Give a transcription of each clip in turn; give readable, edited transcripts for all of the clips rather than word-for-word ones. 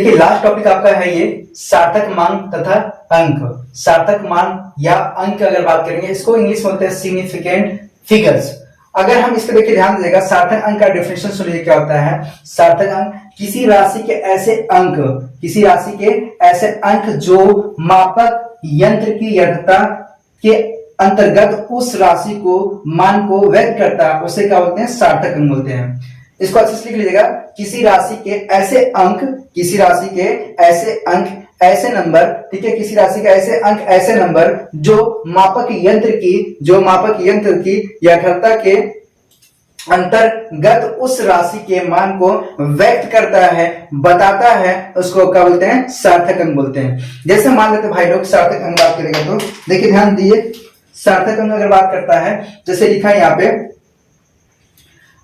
देखिए last topic आपका है ये सार्थक मान तथा अंक। सार्थक मान या अंक अगर बात करेंगे, इसको इंग्लिश में बोलते हैं सिग्निफिकेंट फिगर्स। अगर हम इस पे देखिए ध्यान दीजिएगा, सार्थक अंक का डेफिनेशन सुनिए क्या होता है। सार्थक अंक किसी राशि के ऐसे अंक, किसी राशि के ऐसे अंक जो मापक यंत्र की यथार्थता के अंतर्गत उस राशि को मान को व्यक्त करता है, उसे क्या बोलते हैं, सार्थक अंक बोलते हैं। इसको अच्छे से लिख लीजिएगा, किसी राशि के ऐसे अंक, किसी राशि के ऐसे अंक, ऐसे नंबर, ठीक है, किसी राशि के ऐसे अंक, ऐसे नंबर जो मापक यंत्र की यथार्थता के अंतर्गत उस राशि के मान को व्यक्त करता है, बताता है, उसको क्या बोलते हैं, सार्थक अंक बोलते हैं। जैसे मान लेते भाई लोग सार्थक अंक बात करेंगे तो देखिए ध्यान दिए, सार्थक अंक अगर बात करता है, जैसे लिखा है यहाँ पे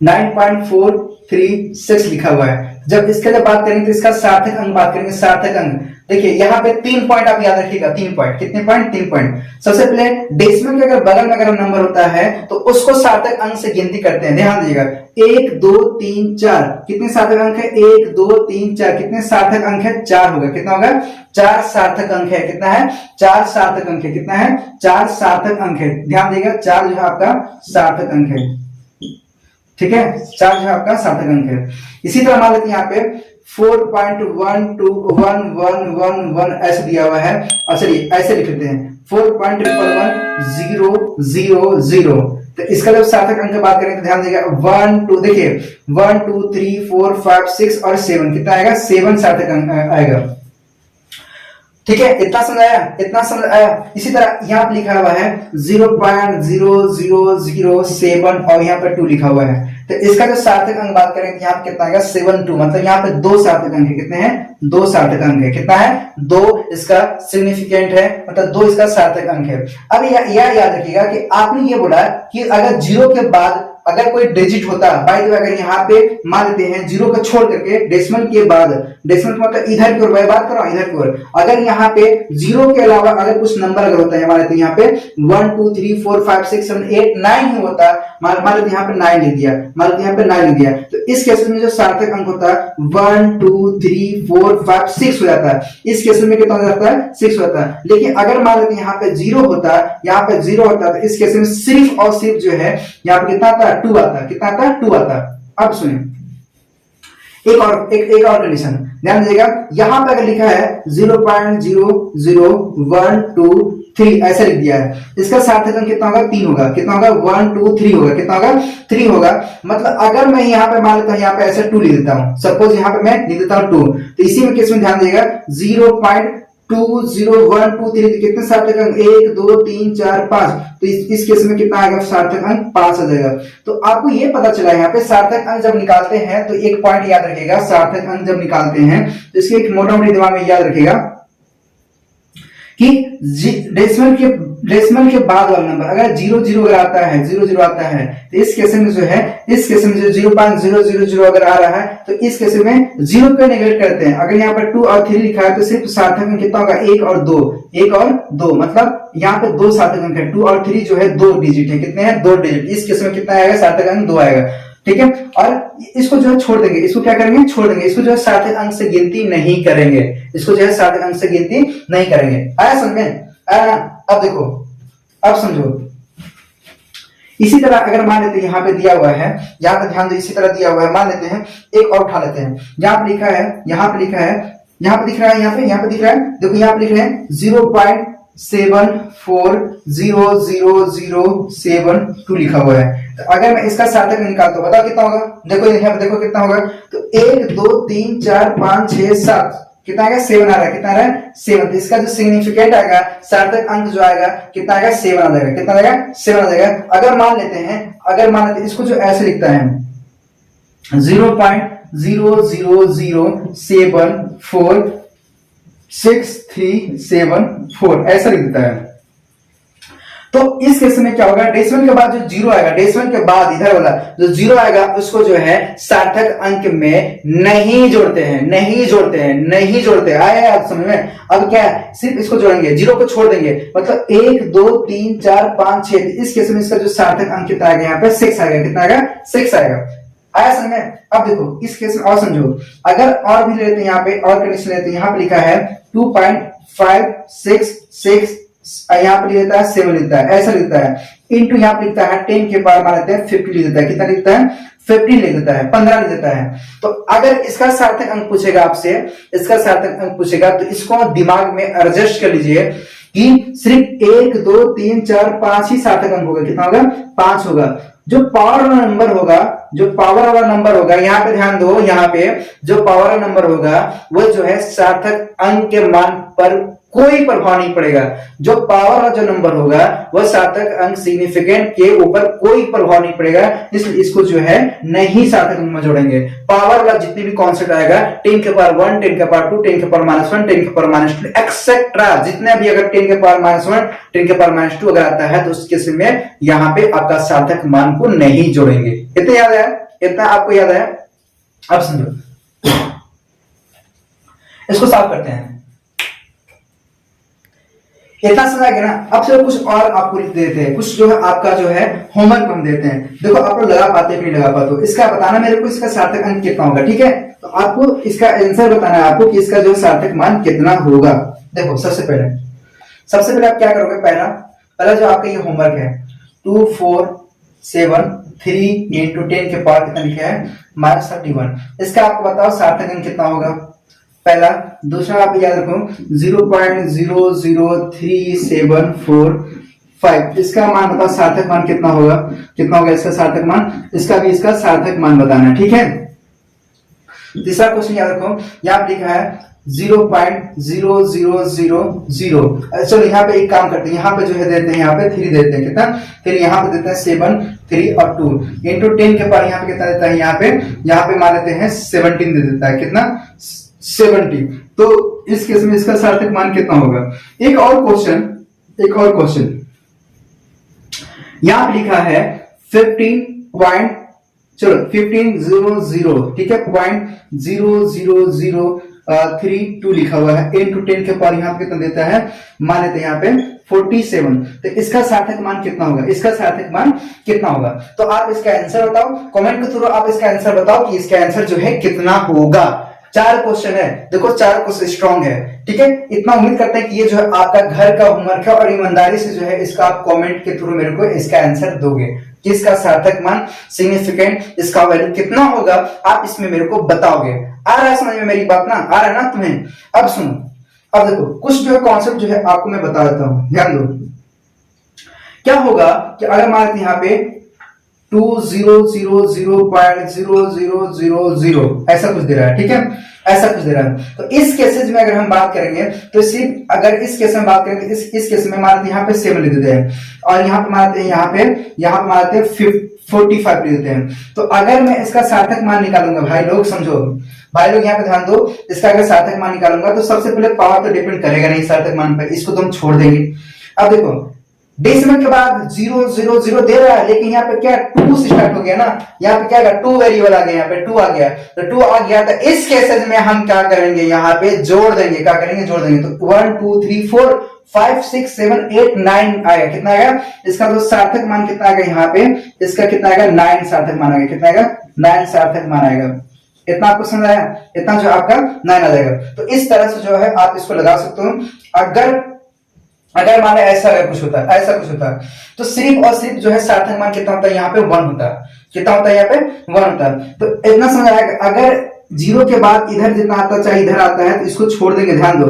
9.436 लिखा हुआ है। जब इसके जब बात करेंगे तो इसका सार्थक अंक बात करेंगे, सार्थक अंक। देखिए यहाँ पे 3 पॉइंट आप याद रखिएगा, 3 पॉइंट, कितने पॉइंट, 3 पॉइंट। सबसे पहले डेसिमल के अगर बगल में अगर नंबर होता है तो उसको सार्थक अंक से गिनती करते हैं। ध्यान दीजिएगा, 1 2 3 4 कितने सार्थक अंक है, 1 2 3 4 कितने सार्थक अंक है, 4 होगा। कितना होगा, 4 सार्थक अंक है। कितना है, 4 सार्थक अंक है। कितना है, 4 सार्थक अंक है। ध्यान दीजिएगा, 4 जो है आपका सार्थक अंक है, ठीक है, 4 जो है आपका सार्थक अंक है। इसी तरह मान लेते हैं यहाँ पे 4.12111 ऐसे दिया हुआ है, और चलिए ऐसे लिख लेते हैं 4.11000। तो इसका जब सार्थक अंक की बात करें तो ध्यान देगा 1 2, देखिए 1 2 3 4 5 6 और 7, कितना आएगा, 7 सार्थक अंक आएगा। ठीक है, इतना समझ आया, इतना समझ आया। इसी तरह यहाँ पे लिखा हुआ है 0.0007 और यहाँ पे 2 लिखा हुआ है। तो इसका जो सार्थक अंक बात करें तो यहाँ पे कितना आएगा, 72, मतलब यहाँ पे 2 सार्थक अंक है। कितने हैं, 2 सार्थक अंक है। कितना है, 2 इसका सिग्निफिकेंट है, मतलब 2 इसका सार्थक अंक है। अब यह याद रखिएगा कि आपने ये बोला कि अगर 0 के बाद अगर कोई डिजिट होता, बाय द वे अगर यहाँ पे मान लेते हैं 0 को छोड़ करके डेसिमल के बाद, डेसिमल मतलब इधर की ओर, मैं बात कर रहा हूं इधर की ओर, अगर यहाँ पे 0 के अलावा अगर कुछ नंबर अगर होता है, मान लेते हैं यहाँ पे 1 2 3 4 5 6 7 8 9 ही होता, मान लेते यहाँ पे 9 लिख दिया, मान लेते यहाँ पे 9 लिख दिया, तो इस केस में जो सार्थक अंक होता है 1 2 3 4 5 6 हो जाता है। इस केस में कितना हो जाता है, 6 होता है। लेकिन अगर मान लेते यहाँ पे 0 होता, यहाँ पे 0 होता, तो इस केस में सिर्फ और सिर्फ जो है यहाँ पे कितना आता है, 2 आता है। कितना आता है, 2 आता है। अब सुनिए एक और कंडीशन ध्यान दीजिएगा, यहां पे अगर लिखा है 0.00123 ऐसा लिख दिया है, इसका सार्थक अंक कितना होगा, 3 होगा। कितना होगा, 1 2 3 होगा। कितना होगा, 3 होगा। मतलब अगर मैं यहाँ पे मान लेता हूँ, यहाँ पे ऐसे 2 लिख देता हूँ, सपोज यहाँ पे मैं लिख देता हूँ 2, तो इसी में केस में ध्यान दीजिएगा 0.20123 कितने सार्थक अंक, 1 2 3 4 5, तो इस केस में कितना आएगा, सार्थक अंक 5 आ जाएगा। तो आपको ये पता चला यहाँ पे सार्थक अंक जब निकालते हैं तो एक पॉइंट याद रखिएगा, सार्थक अंक जब निकालते हैं तो इसके एक मोटा मोटी दिमाग में याद रखिएगा कि डेसिमल के बाद वाला नंबर अगर 0 अगर आता है, 0 आता है, तो इस केस में जो है, इस केस में जो 0.000 अगर आ रहा है तो इस केस में 0 पे नेगलेक्ट करते हैं। अगर यहाँ पर 2 और 3 लिखा है तो सिर्फ सार्थक अंक कितना होगा, 1 और 2, 1 और 2, मतलब यहाँ पे 2 सार्थक अंक है। 2 और 3 जो है 2 डिजिट है। कितने हैं, 2 डिजिट। इस केस में कितना आएगा, सार्थक अंक 2 आएगा। ठीक है, और इसको जो है छोड़ देंगे, इसको क्या करेंगे, छोड़ देंगे, इसको जो है सार्थक अंक से गिनती नहीं करेंगे, इसको जो है सार्थक अंक से गिनती नहीं करेंगे। आया समझ में, आया। अब देखो, अब समझो। इसी तरह अगर मान लेते हैं यहाँ पे दिया हुआ है, यहाँ पे ध्यान दो, इसी तरह दिया हुआ है, मान लेते हैं एक और उठा लेते हैं। यहाँ पे लिखा है, यहाँ पे लिखा है, यहाँ पे दिख रहा है, यहाँ पे दिख रहा है, देखो यहाँ पे लिख रहे हैं 0.740007 लिखा हुआ है। तो अगर मैं इसका सार्थक निकालता हूं, बताओ कितना होगा, देखो यहाँ पे देखो कितना होगा, तो 1 2 3 4 5 6 7 कितना आएगा, 7 आ रहा है। कितना आ रहा है, 7। तो इसका जो सिग्निफिकेंट आएगा, सार्थक अंक जो आएगा, कितना आएगा, 7 आ जाएगा। कितना आएगा, 7 आ जाएगा। अगर मान लेते हैं इसको जो ऐसे लिखता है 0.0074637 ऐसा लिख देता है। तो इस केस में क्या होगा, डेसिमल के बाद जो 0 आएगा, डेसिमल के बाद इधर वाला जो 0 आएगा उसको जो है सार्थक अंक में नहीं जोड़ते हैं। आया आप समझ में। अब क्या है, सिर्फ इसको जोड़ेंगे, 0 को छोड़ देंगे, मतलब 1 2 3 4 5 6। इस केस में इसका जो सार्थक अंक कितना आएगा, यहाँ पे 6 आएगा। कितना आएगा, 6 आएगा। आया समझ में? अब देखो इस केस में और समझो, अगर और भी लेते हैं यहाँ पे, और कंडीशन लेते हैं, यहाँ पे लिखा है 2.566, यहाँ पे लिखता है 7 लिखता है, ऐसा लिखता है, इंटू यहाँ पे लिखता है 10 के पावर मानते हैं 50 लिख देता है, कितना लिखता है 50 लिख देता है, 15 लिख देता है। तो अगर इसका सार्थक अंक पूछेगा आपसे, इसका सार्थक अंक पूछेगा तो इसको दिमाग में एडजस्ट कर लीजिए कि सिर्फ 1 2 3 4 5 ही सार्थक अंक होगा। कितना होगा? 5 होगा। जो पावर वाला नंबर होगा, जो पावर वाला नंबर होगा, यहाँ पे ध्यान दो, यहाँ पे जो पावर वाला नंबर होगा वो जो है सार्थक अंक के मान पर कोई प्रभाव नहीं पड़ेगा। जो पावर वाला जो नंबर होगा वह सार्थक अंक सिग्निफिकेंट के ऊपर कोई प्रभाव नहीं पड़ेगा, इसलिए इसको जो है नहीं सार्थक अंक में जोड़ेंगे। पावर वाला जितने भी कॉन्सेप्ट आएगा 10 के पावर 1, 10 के पावर 2, 10 के पावर -1, 10 के पावर -2 एक्सेट्रा, जितने भी अगर 10 के पावर -1, 10 के पावर -2 अगर आता है तो उस केस में यहाँ पे आपका सार्थक मान को नहीं जोड़ेंगे। इतना याद है? इतना आपको याद है? अब समझो, इसको साफ करते हैं। इतना समझ गया ना? अब से कुछ और आपको लिख देते हैं, कुछ जो है आपका जो है होमवर्क हम देते हैं। देखो आप लोग लगा पाते हैं, नहीं लगा पाते हो, इसका बताना मेरे को इसका सार्थक अंक कितना होगा, ठीक है? तो आपको इसका आंसर बताना है आपको कि इसका जो सार्थक मान कितना होगा। देखो सबसे पहले आप क्या करोगे, पहला जो आपका ये होमवर्क है 2473 इंटू 10 के पावर कितना लिखा है -31, इसका आपको बताओ सार्थक अंक कितना होगा पहला। दूसरा आप याद रखो 0.00375, इसका मान बताओ सार्थक मान कितना होगा, कितना होगा इसका सार्थक मान, इसका भी इसका सार्थक मान बताना है, ठीक है? तीसरा क्वेश्चन याद रखो, यहाँ पे लिखा है 0.0000। चलो यहाँ पे एक काम करते हैं, यहाँ पे जो है देते हैं, यहाँ पे 3 देते हैं, कितना, फिर यहाँ पे देते हैं 7, 3 और 2 इंटू 10 के पावर यहाँ पे कितना देता है, यहाँ पे मान लेते हैं 17 दे देता है, कितना 70। तो इस केस में इसका सार्थक मान कितना होगा? एक और क्वेश्चन यहां पे लिखा है 1500, ठीक है, 0.00032 लिखा हुआ है, इंटू 10 के पावर यहाँ पे कितना देता है, मान लेते हैं यहाँ पे 47। तो इसका सार्थक मान कितना होगा? इसका सार्थक मान कितना होगा? तो आप इसका आंसर बताओ, कमेंट के थ्रू आप इसका आंसर बताओ कि इसका आंसर जो है कितना होगा। 4 क्वेश्चन है, देखो 4 क्वेश्चन स्ट्रॉन्ग है, ठीक है? इतना उम्मीद करते हैं कि ये जो है आपका घर का होमवर्क है और ईमानदारी से जो है इसका आप कमेंट के थ्रू मेरे को इसका आंसर दोगे कि इसका सार्थक मान सिग्निफिकेंट इसका वैल्यू कितना होगा, आप इसमें मेरे को बताओगे। आ रहा है समझ में मेरी बात ना? आ रहा है ना तुम्हें? अब सुनो, अब देखो कुछ जो है कॉन्सेप्ट जो है आपको मैं बता देता हूं, ध्यान दो। क्या होगा कि अगर मान लेते यहाँ पे 20000.0000 ऐसा कुछ दे रहा है, ठीक है, ऐसा कुछ दे रहा है। तो इस केसेस में अगर हम बात करेंगे तो सिर्फ अगर इस केस में बात करेंगे, इस केस में मानते यहाँ पे 7 लिख देते हैं और यहाँ पे मानते हैं यहाँ पे मानते हैं 45 लिख देते हैं। तो अगर मैं इसका सार्थक मान निकालूंगा, भाई लोग समझो, भाई लोग यहाँ पे ध्यान दो, इसका अगर सार्थक मान निकालूंगा तो सबसे पहले पावर तो डिपेंड करेगा नहीं सार्थक मान पर, इसको तो हम छोड़ देंगे। अब देखो डेसिमल के बाद 000 दे रहा है, लेकिन यहाँ पे क्या 2 से स्टार्ट हो गया ना, यहाँ पे क्या 2 वेरिएबल आ गया, यहाँ पे 2 आ गया, तो 2 आ गया तो इस केसेस में हम क्या करेंगे, यहाँ पे जोड़ देंगे, क्या करेंगे, जोड़ देंगे। तो 1 2 3 4 5 6 7 8 9 आएगा, कितना आएगा इसका तो सार्थक मान कितना आएगा, यहाँ पे इसका कितना आएगा 9 सार्थक मान आएगा, कितना आएगा 9 सार्थक मान आएगा। इतना आपको समझ आया? इतना जो आपका 9 आ जाएगा। तो इस तरह से जो है आप इसको लगा सकते हो। अगर माने ऐसा कुछ होता है, तो सिर्फ और सिर्फ जो है सार्थक मान कितना होता है, यहाँ पे 1 होता है, कितना होता है, यहाँ पे 1 होता है। तो इतना समझ आएगा, अगर 0 के बाद इधर जितना आता चाहे इधर आता है तो इसको छोड़ देंगे, ध्यान दो।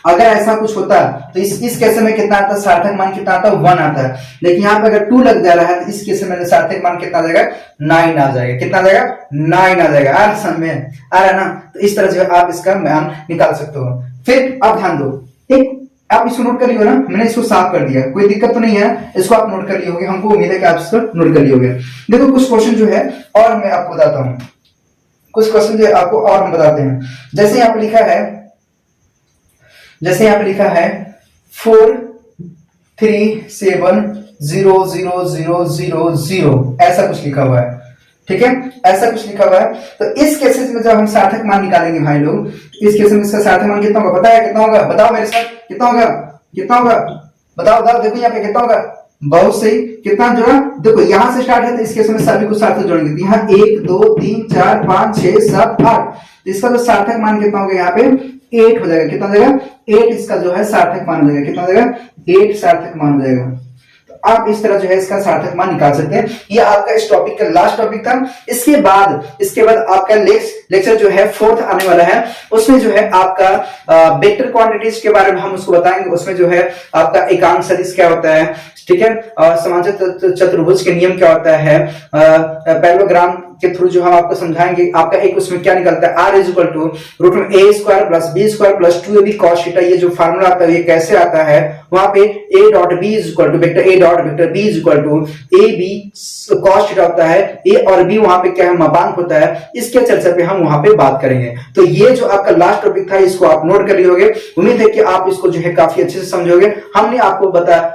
अगर ऐसा कुछ होता तो इस केस में कितना आता है, सार्थक मान कितना आता है, 1 आता है। लेकिन यहाँ पे अगर 2 लग जा रहा है तो इस केस में सार्थक मान कितना आ जाएगा, 9 आ जाएगा, कितना आ जाएगा, 9 आ जाएगा। आज समझ में आ रहा है ना? तो इस तरह से आप इसका मान निकाल सकते हो। फिर अब ध्यान दो, ठीक, आप इसको नोट कर लियो ना, मैंने इसको साफ कर दिया, कोई दिक्कत तो नहीं है, इसको आप नोट कर लिए होगे, हमको उम्मीद है कि आप इसको नोट कर लिए होगे। देखो कुछ क्वेश्चन जो है और मैं आपको बताता हूं, कुछ क्वेश्चन जो आपको और हम बताते हैं। जैसे यहाँ पे लिखा है 4370000, ऐसा कुछ लिखा हुआ है, ठीक है, ऐसा कुछ लिखा हुआ है। तो इस केसेस में जब हम सार्थक मान निकालेंगे भाई लोग, इस केस में इसका सार्थक मान कितना होगा, पता है कितना होगा, बताओ मेरे साथ, कितना होगा, बताओ, देखो यहाँ पे कितना होगा, बहुत सही, कितना जुड़ा? देखो यहां से स्टार्ट है तो इसके समय सभी को सार्थक जोड़ेंगे, तो यहाँ 1 2 3 4 5 6 7 8, इसका जो सार्थक मान कितना होगा यहाँ पे 8 हो जाएगा। कितना हो जाएगा? 8 इसका जो है सार्थक मान हो जाएगा। कितना हो जाएगा? 8 सार्थक मान हो जाएगा। आप इस तरह जो है इसका सार्थक मान निकाल सकते हैं। ये आपका इस टॉपिक का लास्ट टॉपिक था। इसके बाद आपका लेक्चर जो है 4th आने वाला है, उसमें जो है आपका वेक्टर क्वांटिटीज के बारे में हम उसको बताएंगे। उसमें जो है आपका एकांक सदिश क्या होता है, ठीक है, और समांतर चतुर्भुज के नियम क्या होता है, पैरेललोग्राम के थ्रू जो हम आपको समझाएंगे। आपका एक उसमें क्या निकलता है, r is equal to root में a square plus b square plus 2ab cos theta, ये जो फार्मूला आता है ये कैसे आता है, वहां पे a dot b is equal to vector a dot vector b is equal to ab cos theta होता है। a और b वहां पे क्या है, मापांक होता है। इसके चर्चा पे हम वहां पे बात करेंगे। तो ये जो आपका लास्ट टॉपिक था इसको आप नोट कर लियोगे। उम्मीद है कि आप इसको जो है काफी अच्छे से समझोगे। हमने आपको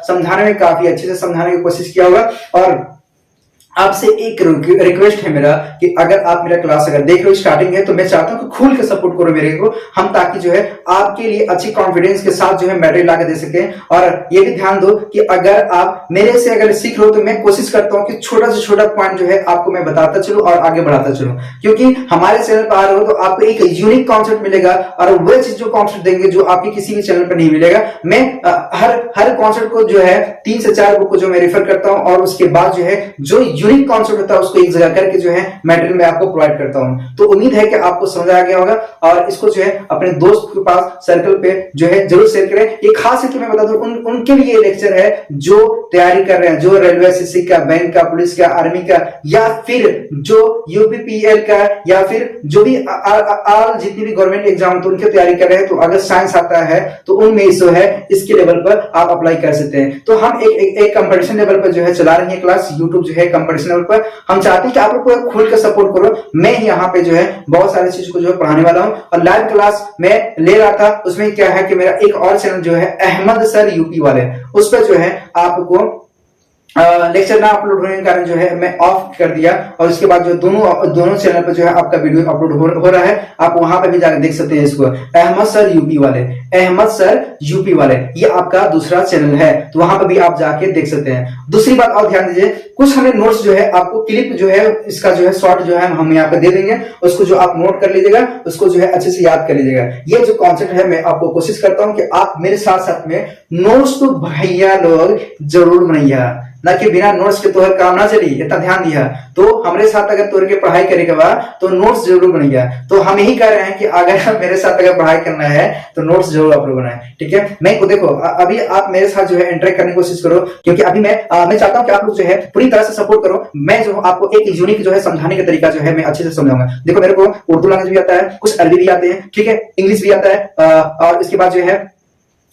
समझाने में काफी अच्छे से समझाने की कोशिश किया होगा। और आपसे एक रिक्वेस्ट है मेरा कि अगर आप मेरा क्लास अगर देख रहे हो स्टार्टिंग है, तो मैं चाहता हूं कि खुल के सपोर्ट करो मेरे को, हम ताकि जो है आपके लिए अच्छी कॉन्फिडेंस के साथ जो है मटेरियल लाके दे सकें। और ये भी ध्यान दो कि अगर आप मेरे से अगर सीख रहे हो तो मैं कोशिश करता हूं कि छोटा से छोटा पॉइंट जो है आपको मैं बताता चलूं और आगे बढ़ाता चलूं, क्योंकि हमारे चैनल पर आ रहे हो तो आपको एक यूनिक कॉन्सेप्ट मिलेगा और वह चीज जो कॉन्सेप्ट देंगे जो आपके किसी भी चैनल पर नहीं मिलेगा। मैं हर कॉन्सेप्ट को जो है 3 से 4 बुक को जो मैं रेफर करता हूं और उसके बाद जो है जो यूनिक कॉन्सेप्ट होता है उसको एक जगह करके जो है मटेरियल मैं आपको प्रोवाइड करता हूं। तो उम्मीद है कि आपको समझ आ गया होगा और इसको जो है अपने दोस्त के पास सर्कल पे जो है जरूर शेयर करें। एक खास है कि मैं बता दूं उनके लिए ये लेक्चर है जो तैयारी कर रहे हैं, जो रेलवे एसएससी का, बैंक का, पुलिस का, आर्मी का, या फिर जो यूपीपीएल का, या फिर जो भी ऑल जितनी भी गवर्नमेंट एग्जाम तो उनकी तैयारी कर रहे हैं। तो अगर साइंस आता है तो उनमें जो है इसके लेवल पर आप अप्लाई कर सकते हैं। तो हम एक कंपटीशन लेवल पर जो है चला रहे हैं क्लास, यूट्यूब जो है कंपटीशन लेवल पर। हम चाहते हैं कि आप लोग खुल कर सपोर्ट करो। मैं यहाँ पे जो है बहुत सारी चीज को जो है पढ़ाने वाला हूँ और लाइव क्लास में ले रहा था। उसमें क्या है कि मेरा एक और चैनल जो है अहमद सर यूपी वाले, उस पर जो है आपको लेक्चर ना अपलोड होने के कारण जो है मैं ऑफ कर दिया। और उसके बाद जो दोनों चैनल पर जो है आपका वीडियो अपलोड हो रहा है, आप वहां पर भी जाकर देख सकते हैं इसको। अहमद सर यूपी वाले, अहमद सर यूपी वाले, ये आपका दूसरा चैनल है, तो वहां पर भी आप जाके देख सकते हैं। दूसरी बात और ध्यान दीजिए, कुछ हमें नोट्स जो है आपको क्लिप जो है इसका जो है शॉर्ट जो है हम यहाँ पे दे देंगे, उसको जो आप नोट कर लीजिएगा, उसको जो है अच्छे से याद कर लीजिएगा। ये जो कॉन्सेप्ट है मैं आपको कोशिश करता हूं कि आप मेरे साथ साथ में नोट्स तो भैया लोग जरूर बनाइए, ना कि बिना नोट्स के तोहर काम ना चली। इतना ध्यान दिया तो हमारे साथ अगर तोड़ के पढ़ाई करेगा बा तो नोट्स जरूर बनेगा। तो हम यही कह रहे हैं कि अगर मेरे साथ अगर पढ़ाई करना है तो नोट्स जरूर आप लोग बनाए, ठीक है। मैं को देखो अभी आप मेरे साथ जो है इंटरेक्ट करने की कोशिश करो, क्योंकि अभी मैं चाहता हूं कि आप लोग जो है पूरी तरह से सपोर्ट करो। मैं जो आपको एक यूनिक जो है समझाने का तरीका जो है मैं अच्छे से समझाऊंगा। देखो मेरे को उर्दू लैंग्वेज भी आता है, कुछ अरबी भी आते हैं, ठीक है, इंग्लिश भी आता है, और इसके बाद जो है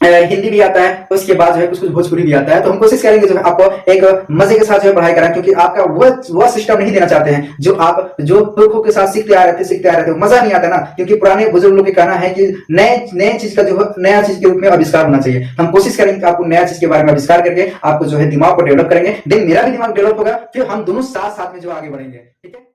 हिंदी भी आता है, उसके बाद जो है कुछ भोजपुरी भी आता है। तो हम कोशिश करेंगे जो है आपको एक मजे के साथ जो है पढ़ाई कराएं, क्योंकि आपका वो सिस्टम नहीं देना चाहते हैं जो आप जो पुरखों के साथ सीखते आ रहे थे, मजा नहीं आता ना। क्योंकि पुराने बुजुर्ग लोग के कहना है कि नए चीज का जो नया चीज के रूप में आविष्कार होना चाहिए। हम कोशिश करेंगे कि आपको नया चीज के बारे में आविष्कार करके आपको जो है दिमाग को डेवलप करेंगे, देन मेरा भी दिमाग डेवलप होगा, फिर हम दोनों साथ साथ में जो आगे बढ़ेंगे, ठीक है।